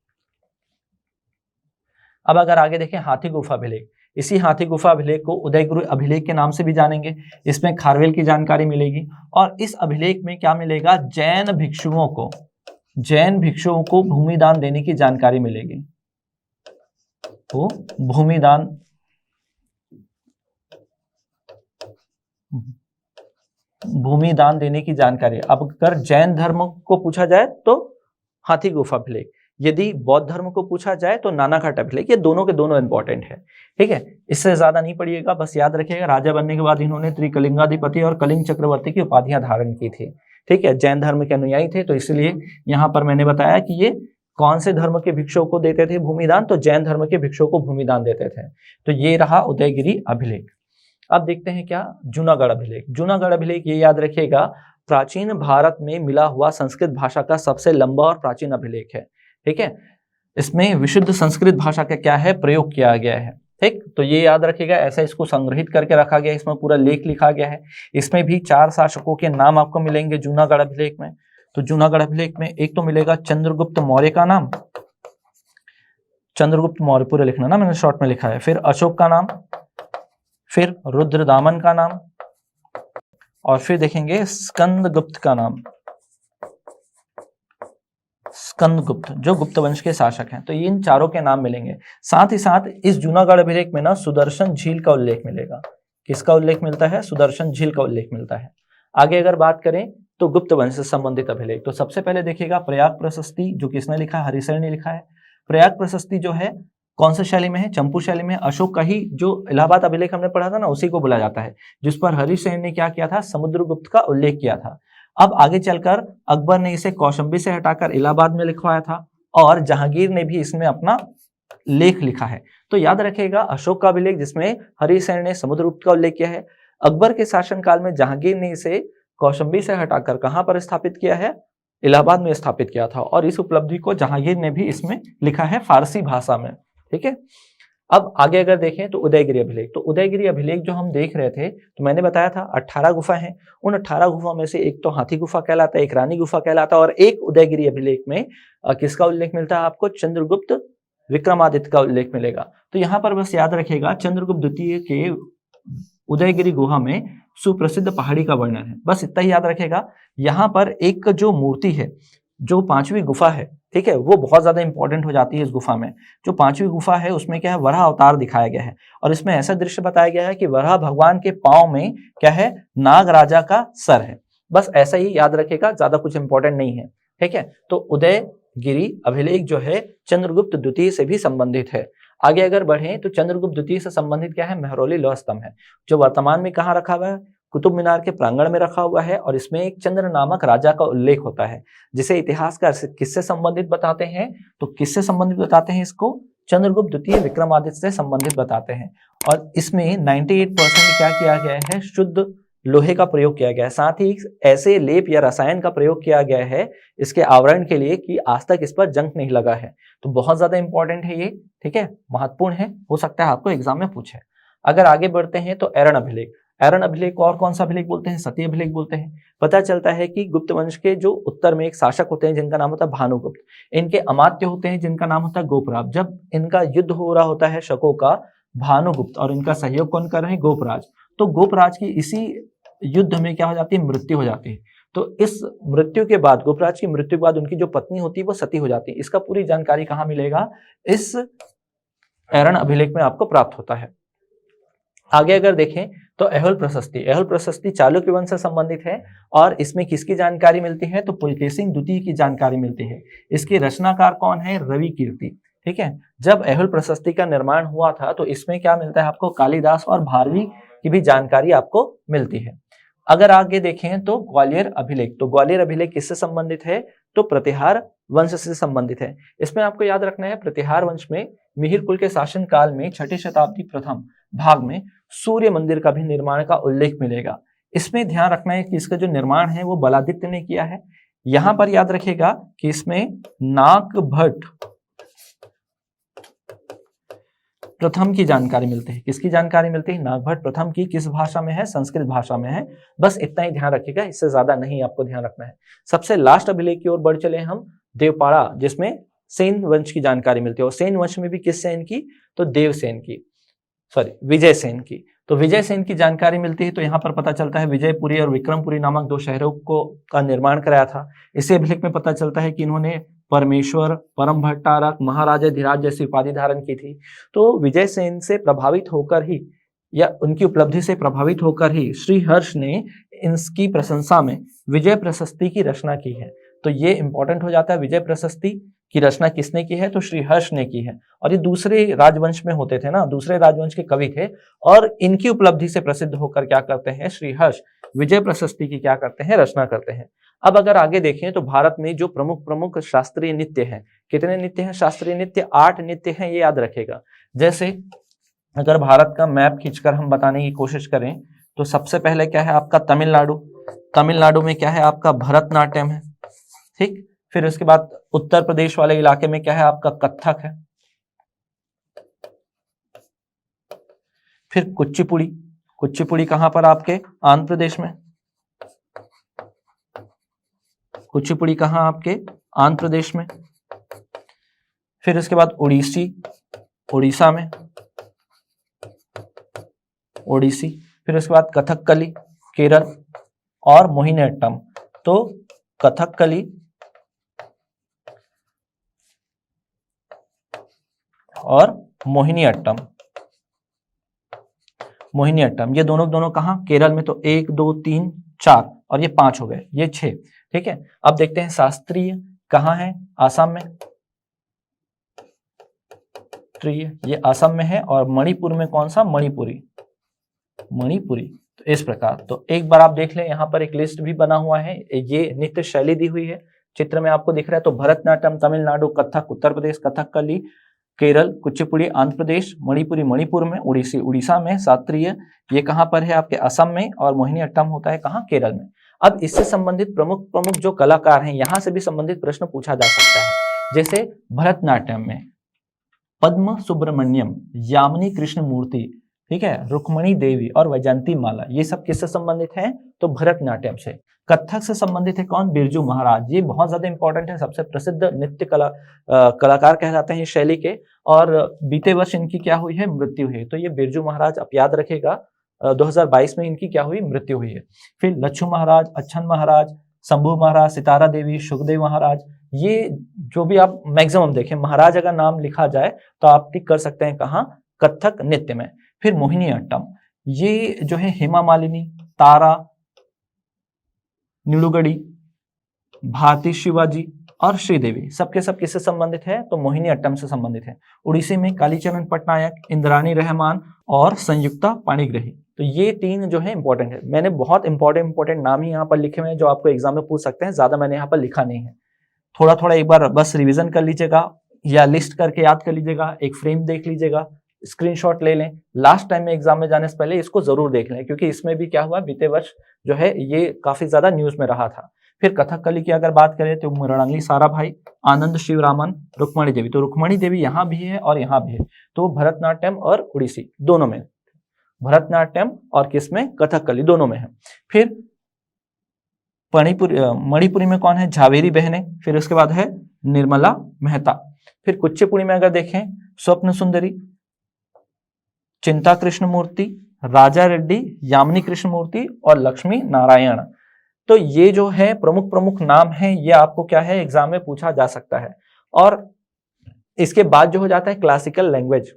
अब अगर आगे देखें हाथी गुफा अभिलेख, इसी हाथी गुफा अभिलेख को उदयगिरि अभिलेख के नाम से भी जानेंगे। इसमें खारवेल की जानकारी मिलेगी और इस अभिलेख में क्या मिलेगा, जैन भिक्षुओं को भूमिदान देने की जानकारी मिलेगी। तो भूमिदान देने की जानकारी। अब अगर जैन धर्म को पूछा जाए तो हाथी गुफा अभिलेख, यदि बौद्ध धर्म को पूछा जाए तो नानाघाट अभिलेख। ये दोनों के दोनों इंपॉर्टेंट है, ठीक है, इससे ज्यादा नहीं पढ़िएगा, बस याद रखिएगा राजा बनने के बाद इन्होंने त्रिकलिंगाधिपति और कलिंग चक्रवर्ती की उपाधियां धारण की थी, ठीक है। जैन धर्म के अनुयायी थे, तो इसलिए यहाँ पर मैंने बताया कि ये कौन से धर्म के भिक्षुओं को देते थे भूमिदान, तो जैन धर्म के भिक्षुओं को भूमिदान देते थे। तो ये रहा उदयगिरि अभिलेख। अब देखते हैं क्या, जूनागढ़ अभिलेख। जूनागढ़ अभिलेख ये याद रखिएगा प्राचीन भारत में मिला हुआ संस्कृत भाषा का सबसे लंबा और प्राचीन अभिलेख है, ठीक है। इसमें विशुद्ध संस्कृत भाषा का क्या है, प्रयोग किया गया है, ठीक। तो ये याद रखिएगा, ऐसा इसको संग्रहित करके रखा गया है, इसमें पूरा लेख लिखा गया है। इसमें भी 4 शासकों के नाम आपको मिलेंगे जूनागढ़ अभिलेख में। तो जूनागढ़ अभिलेख में एक तो मिलेगा चंद्रगुप्त मौर्य का नाम, चंद्रगुप्त मौर्य पूरा लिखना ना, मैंने शॉर्ट में लिखा है, फिर अशोक का नाम, फिर रुद्रदामन का नाम, और फिर देखेंगे स्कंदगुप्त का नाम, स्कंदगुप्त जो गुप्त वंश के शासक हैं। तो इन चारों के नाम मिलेंगे। साथ ही साथ इस जूनागढ़ अभिलेख में ना सुदर्शन झील का उल्लेख मिलेगा। किसका उल्लेख मिलता है, सुदर्शन झील का उल्लेख मिलता है। आगे अगर बात करें तो गुप्त वंश से संबंधित अभिलेख, तो सबसे पहले देखिएगा प्रयाग प्रशस्ति, जो किसने लिखा है, हरिशरण ने लिखा है। प्रयाग प्रशस्ति जो है कौन सी शैली में है, चंपू शैली में। अशोक का ही जो इलाहाबाद अभिलेख हमने पढ़ा था ना, उसी को बोला जाता है, जिस पर हरिशरण ने क्या किया था, समुद्रगुप्त का उल्लेख किया था। अब आगे चलकर अकबर ने इसे कौशाम्बी से हटाकर इलाहाबाद में लिखवाया था और जहांगीर ने भी इसमें अपना लेख लिखा है। तो याद रखिएगा अशोक का अभिलेख जिसमें हरिशरण ने समुद्रगुप्त का उल्लेख किया है, अकबर के शासनकाल में जहांगीर ने इसे कौशाम्बी से हटाकर कहां पर स्थापित किया है, इलाहाबाद में स्थापित किया था। और इस उपलब्धि को जहांगीर ने भी इसमें लिखा है फारसी भाषा में, ठीक है। अब आगे अगर देखें तो उदयगिरि अभिलेख, तो उदयगिरि अभिलेख जो हम देख रहे थे, तो मैंने बताया था 18 गुफा हैं। उन 18 गुफा में से एक तो हाथी गुफा कहलाता है, एक रानी गुफा कहलाता है, और एक उदयगिरि अभिलेख में किसका उल्लेख मिलता है आपको, चंद्रगुप्त विक्रमादित्य का उल्लेख मिलेगा। तो यहाँ पर बस याद रखिएगा चंद्रगुप्त द्वितीय के उदयगिरि गुहा में सुप्रसिद्ध पहाड़ी का वर्णन है, बस इतना ही याद रखेगा। यहाँ पर एक जो मूर्ति है, जो 5वीं गुफा है, ठीक है, वो बहुत ज्यादा इंपॉर्टेंट हो जाती है इस गुफा में। जो 5वीं गुफा है उसमें क्या है, वराह अवतार दिखाया गया है और इसमें ऐसा दृश्य बताया गया है कि वराह भगवान के पांव में क्या है, नाग राजा का सर है। बस ऐसा ही याद रखेगा, ज्यादा कुछ इंपॉर्टेंट नहीं है, ठीक है। तो उदयगिरि अभिलेख जो है चंद्रगुप्त द्वितीय से भी संबंधित है। आगे अगर बढ़े तो चंद्रगुप्त द्वितीय से संबंधित क्या है, महरौली लौह स्तंभ है, जो वर्तमान में कहाँ रखा हुआ है, कुतुब मीनार के प्रांगण में रखा हुआ है। और इसमें एक चंद्र नामक राजा का उल्लेख होता है, जिसे इतिहासकार किससे संबंधित बताते हैं, तो किससे संबंधित बताते हैं इसको, चंद्रगुप्त द्वितीय विक्रमादित्य से संबंधित बताते हैं। और इसमें 98% क्या किया गया है, शुद्ध लोहे का प्रयोग किया गया है। साथ ही ऐसे लेप या रसायन का प्रयोग किया गया है इसके आवरण के लिए कि आज तक इस पर जंग नहीं लगा है। तो बहुत ज्यादा इंपॉर्टेंट है ये, ठीक है, महत्वपूर्ण है, हो सकता है आपको एग्जाम में पूछे। अगर आगे बढ़ते हैं तो एरण अभिलेख, एरण अभिलेख को और कौन सा अभिलेख बोलते हैं, सती अभिलेख बोलते हैं। पता चलता है कि गुप्त वंश के जो उत्तर में एक शासक होते हैं जिनका नाम होता है भानुगुप्त, इनके अमात्य होते हैं जिनका नाम होता है गोपराज। जब इनका युद्ध हो रहा होता है शकों का, भानुगुप्त और इनका सहयोग कौन कर रहे हैं, गोपराज। तो गोपराज की इसी युद्ध में क्या हो जाती है, मृत्यु हो जाती है। तो इस मृत्यु के बाद, गोपराज की मृत्यु के बाद उनकी जो पत्नी होती है वो सती हो जाती है। इसका पूरी जानकारी कहाँ मिलेगा, इस एरण अभिलेख में आपको प्राप्त होता है। आगे अगर देखें तो एहोल प्रशस्ति, एहोल प्रशस्ति चालुक्य वंश से संबंधित है और इसमें किसकी जानकारी मिलती है, तो पुलकेशिन द्वितीय की जानकारी मिलती है। इसके रचनाकार कौन है, रवि कीर्ति, ठीक है। जब एहोल प्रशस्ति का निर्माण हुआ था तो इसमें क्या मिलता है आपको, कालिदास और भारवी की भी जानकारी आपको मिलती है। अगर आगे देखें तो ग्वालियर अभिलेख, तो ग्वालियर अभिलेख किससे संबंधित है, तो प्रतिहार वंश से संबंधित है। इसमें आपको याद रखना है प्रतिहार वंश में मिहिर कुल के शासन काल में 6ठी शताब्दी प्रथम भाग में सूर्य मंदिर का भी निर्माण का उल्लेख मिलेगा। इसमें ध्यान रखना है कि इसका जो निर्माण है वो बलादित्य ने किया है। यहां पर याद रखेगा कि इसमें नाग भट्ट प्रथम की जानकारी मिलती है। किसकी जानकारी मिलती है? नागभट्ट प्रथम की। किस भाषा में है? संस्कृत भाषा में है। बस इतना ही ध्यान रखिएगा, इससे ज्यादा नहीं आपको ध्यान रखना है। सबसे लास्ट अभिलेख की ओर बढ़ चले हम, देवपाड़ा, जिसमें सेन वंश की जानकारी मिलती है। और सेन वंश में भी किस सेन की? तो देवसेन की, सॉरी विजय सेन की। तो विजय सेन की जानकारी मिलती है। तो यहाँ पर पता चलता है विजयपुरी और विक्रमपुरी नामक 2 शहरों का निर्माण कराया था। इसी अभिलेख में पता चलता है कि इन्होंने परमेश्वर, परम भट्टारक, महाराजा धीराज जैसी उपाधि धारण की थी। तो विजय सेन से प्रभावित होकर ही, या उनकी उपलब्धि से प्रभावित होकर ही, श्री हर्ष ने इनकी प्रशंसा में विजय प्रशस्ति की रचना की है। तो ये इंपॉर्टेंट हो जाता है, विजय प्रशस्ति की रचना किसने की है? तो श्री हर्ष ने की है। और ये दूसरे राजवंश में होते थे ना, दूसरे राजवंश के कवि थे, और इनकी उपलब्धि से प्रसिद्ध होकर क्या करते हैं? श्री हर्ष विजय प्रशस्ति की क्या करते हैं? रचना करते हैं। अब अगर आगे देखें तो भारत में जो प्रमुख प्रमुख शास्त्रीय नृत्य हैं, कितने नृत्य हैं शास्त्रीय नृत्य? 8 नृत्य हैं, ये याद रखेगा। जैसे अगर भारत का मैप खींचकर हम बताने की कोशिश करें तो सबसे पहले क्या है आपका? तमिलनाडु। तमिलनाडु में क्या है आपका? भरतनाट्यम है, ठीक। फिर उसके बाद उत्तर प्रदेश वाले इलाके में क्या है आपका? कथक है। फिर कुचिपुड़ी। कुचिपुड़ी कहां पर? आपके आंध्र प्रदेश में। कुचिपुड़ी कहां? आपके आंध्र प्रदेश में। फिर उसके बाद उड़ीसी, उड़ीसा में, ओडिसी। फिर उसके बाद कथकली, केरल। और मोहिनीअट्टम। तो कथकली और मोहिनीअट्टम, मोहिनीअट्टम ये दोनों कहां? केरल में। तो 1 2 3 4 और ये 5 हो गए, ये 6, ठीक है। अब देखते हैं शास्त्रीय कहां है? आसाम में। ये आसाम में है। और मणिपुर में कौन सा? मणिपुरी, मणिपुरी। तो इस प्रकार, तो एक बार आप देख लें, यहाँ पर एक लिस्ट भी बना हुआ है, ये नृत्य शैली दी हुई है, चित्र में आपको दिख रहा है। तो भरतनाट्यम तमिलनाडु, कथक उत्तर प्रदेश, कथकली केरल, कुचिपुड़ी आंध्र प्रदेश, मणिपुरी मणिपुर में, उड़ीसी उड़ीसा में, शास्त्रीय ये कहां पर है? आपके असम में। और मोहिनीअट्टम होता है कहां? केरल में। अब इससे संबंधित प्रमुख प्रमुख जो कलाकार हैं, यहां से भी संबंधित प्रश्न पूछा जा सकता है। जैसे भरतनाट्यम में पद्म सुब्रमण्यम, यामिनी कृष्ण मूर्ति, ठीक है, रुक्मणी देवी और वैजयंती माला, ये सब किससे संबंधित हैं? तो भरतनाट्यम से। कथक से संबंधित है कौन? बिरजू महाराज। ये बहुत ज्यादा इंपॉर्टेंट है, सबसे प्रसिद्ध नृत्य कलाकार कहलाते हैं इस शैली के। और बीते वर्ष इनकी क्या हुई है? मृत्यु हुई। तो ये बिरजू महाराज आप याद रखेगा, 2022 में इनकी क्या हुई? मृत्यु हुई है। फिर लच्छू महाराज, अच्छन महाराज, शंभू महाराज, सितारा देवी, सुखदेव महाराज, ये जो भी आप मैक्सिमम देखें, महाराज अगर नाम लिखा जाए तो आप टिक कर सकते हैं कहाँ? कथक नृत्य में। फिर मोहिनीअट्टम, ये जो है हेमा मालिनी, तारा, नीलुगड़ी, भारती शिवाजी और श्रीदेवी, सबके सब किससे संबंधित है? तो मोहिनीअट्टम से संबंधित है। उड़ीसी में कालीचरण पटनायक, इंद्राणी रहमान और संयुक्ता पाणिग्राही। तो ये 3 जो है इंपॉर्टेंट है। मैंने बहुत इंपॉर्टेंट नाम ही यहाँ पर लिखे हुए हैं जो आपको एग्जाम में पूछ सकते हैं, ज्यादा मैंने यहाँ पर लिखा नहीं है। थोड़ा थोड़ा एक बार बस रिवीजन कर लीजिएगा या लिस्ट करके याद कर लीजिएगा, एक फ्रेम देख लीजिएगा, स्क्रीनशॉट ले लें। लास्ट टाइम में एग्जाम में जाने से पहले इसको जरूर देख लें, क्योंकि इसमें भी क्या हुआ, बीते वर्ष जो है ये काफी ज्यादा न्यूज में रहा था। फिर कथकली की अगर बात करें तो मृणाली साराभाई, आनंद शिवरामन, रुक्मणी देवी। तो रुक्मणी देवी यहाँ भी है और यहाँ भी है। तो भरतनाट्यम और उड़ीसी दोनों में, भरतनाट्यम और किसमें? कथकली दोनों में है। फिर मणिपुरी में कौन है? झावेरी बहने। फिर उसके बाद है निर्मला मेहता। फिर कुचिपुड़ी में अगर देखें, स्वप्न सुंदरी, चिंता कृष्ण मूर्ति, राजा रेड्डी, यामिनी कृष्ण मूर्ति और लक्ष्मी नारायण। तो ये जो है प्रमुख प्रमुख नाम हैं, ये आपको क्या है एग्जाम में पूछा जा सकता है। और इसके बाद जो हो जाता है क्लासिकल लैंग्वेज,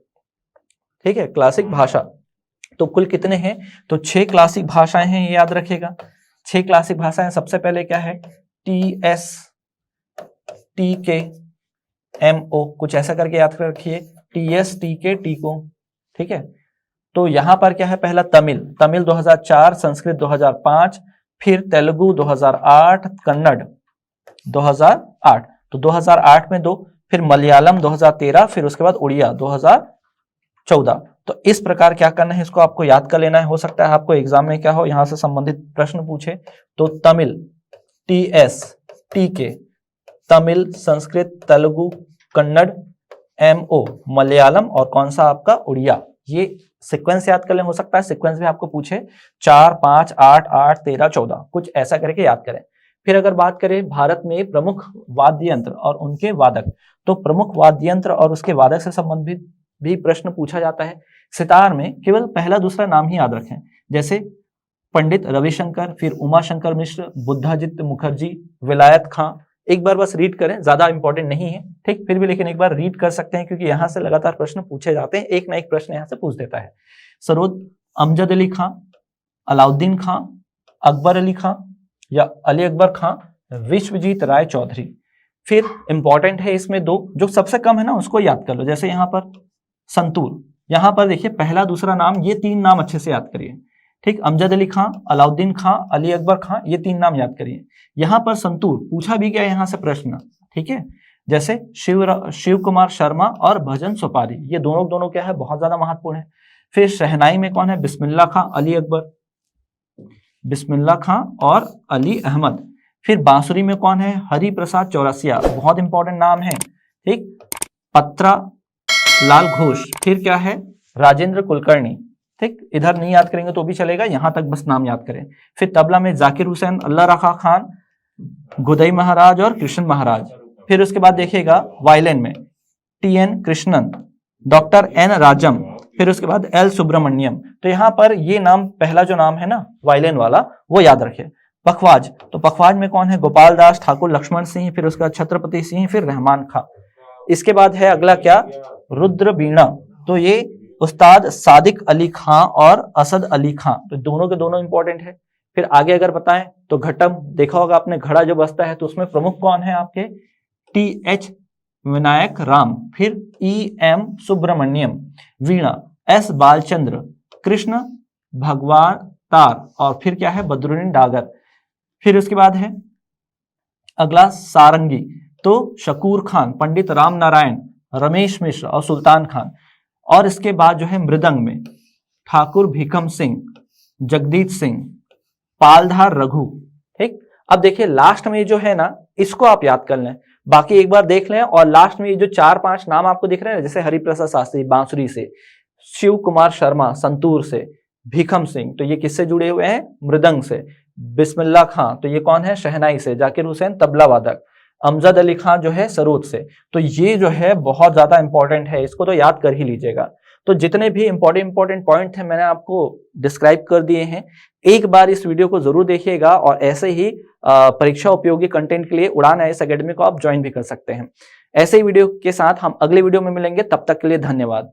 ठीक है, क्लासिक भाषा। तो कुल कितने हैं? तो 6 क्लासिक भाषाएं हैं, ये याद रखिएगा। 6 क्लासिक भाषाएं। सबसे पहले क्या है? TS TK MO, कुछ ऐसा करके याद रखिए, TS TK TCO, ठीक है। तो यहां पर क्या है? पहला तमिल 2004, संस्कृत 2005, फिर तेलुगु 2008, कन्नड़ 2008, तो 2008 में 2, फिर मलयालम 2013, फिर उसके बाद उड़िया 2014। तो इस प्रकार क्या करना है, इसको आपको याद कर लेना है। हो सकता है आपको एग्जाम में क्या हो, यहां से संबंधित प्रश्न पूछे। तो Tamil TS TK, Tamil, Sanskrit, Telugu, Kannada MO Malayalam और कौन सा आपका उड़िया। ये सीक्वेंस याद कर लें, हो सकता है सीक्वेंस भी आपको पूछे 4, 5, 8, 8, 13, 14 कुछ ऐसा करके याद करें। फिर अगर बात करें भारत में प्रमुख वाद्य यंत्र और उनके वादक, तो प्रमुख वाद्य यंत्र और उसके वादक से संबंधित भी प्रश्न पूछा जाता है। सितार में केवल पहला दूसरा नाम ही याद रखें, जैसे पंडित रविशंकर, फिर उमाशंकर मिश्र, बुद्धादित्य मुखर्जी, विलायत खां। एक बार बस रीड करें, ज्यादा इंपॉर्टेंट नहीं है, ठीक, फिर भी लेकिन एक बार रीड कर सकते हैं क्योंकि यहां से लगातार प्रश्न पूछे जाते हैं, एक ना एक प्रश्न यहां से पूछ देता है। सरोद अमजद अली खां, अलाउद्दीन खां, अकबर अली खां या अली अकबर खां, विश्वजीत राय चौधरी। फिर इंपॉर्टेंट है इसमें दो, जो सबसे कम है ना उसको याद कर लो, जैसे यहाँ पर संतूर, यहाँ पर देखिए पहला दूसरा नाम, ये 3 नाम अच्छे से याद करिए, ठीक, अमजद अली खां, अलाउद्दीन खां, अली अकबर खां, ये 3 नाम याद करिए। यहाँ पर संतूर पूछा भी गया यहाँ से प्रश्न, ठीक है, जैसे शिव कुमार शर्मा और भजन सुपारी, ये दोनों क्या है, बहुत ज्यादा महत्वपूर्ण है। फिर शहनाई में कौन है, बिस्मिल्लाह खां, अली अकबर, बिस्मिल्लाह खां और अली अहमद। फिर बांसुरी में कौन है, हरि प्रसाद चौरसिया, बहुत इंपॉर्टेंट नाम है, ठीक, पत्रा लाल घोष। फिर क्या है, राजेंद्र कुलकर्णी, ठीक, इधर नहीं याद करेंगे तो भी चलेगा, यहां तक बस नाम याद करें। फिर तबला में जाकिर हुसैन, अल्लाह रखा खान, गुदई महाराज और कृष्ण महाराज। फिर उसके बाद देखिएगा वायलिन में TN कृष्णन, डॉक्टर N राजम, फिर उसके बाद L सुब्रमण्यम। तो यहाँ पर ये नाम, पहला जो नाम है ना वायलिन वाला, वो याद रखे। पखवाज, तो पखवाज में कौन है, गोपाल दास, ठाकुर लक्ष्मण सिंह, फिर उसके बाद छत्रपति सिंह, फिर रहमान खां। इसके बाद है अगला क्या, रुद्र बीणा, तो ये उस्ताद सादिक अली खां और असद अली खां, तो दोनों के दोनों इंपॉर्टेंट है। फिर आगे अगर बताएं तो घटम, देखा होगा आपने घड़ा जो बजता है, तो उसमें प्रमुख कौन है आपके, TH विनायक राम, फिर EM सुब्रमण्यम। वीणा S बालचंद्र, कृष्ण भगवान तार, और फिर क्या है, बदरुद्दीन डागर। फिर उसके बाद है अगला सारंगी, तो शकूर खान, पंडित राम नारायण, रमेश मिश्र और सुल्तान खान। और इसके बाद जो है मृदंग में ठाकुर भीखम सिंह, जगदीत सिंह, पालधार रघु, ठीक। अब देखिए लास्ट में जो है ना, इसको आप याद कर लें, बाकी एक बार देख लें। और लास्ट में ये जो 4-5 नाम आपको दिख रहे हैं, जैसे हरिप्रसाद शास्त्री बांसुरी से, शिव कुमार शर्मा संतूर से, भीखम सिंह, तो ये किससे जुड़े हुए हैं, मृदंग से। बिस्मिल्लाह खां, तो ये कौन है, शहनाई से। जाकिर हुसैन तबला वादक। अमजद अली खां जो है सरोद से। तो ये जो है बहुत ज्यादा इंपॉर्टेंट है, इसको तो याद कर ही लीजिएगा। तो जितने भी इंपॉर्टेंट पॉइंट थे मैंने आपको डिस्क्राइब कर दिए हैं। एक बार इस वीडियो को जरूर देखिएगा और ऐसे ही परीक्षा उपयोगी कंटेंट के लिए उड़ान IAS अकेडमी को आप ज्वाइन भी कर सकते हैं। ऐसे ही वीडियो के साथ हम अगले वीडियो में मिलेंगे, तब तक के लिए धन्यवाद।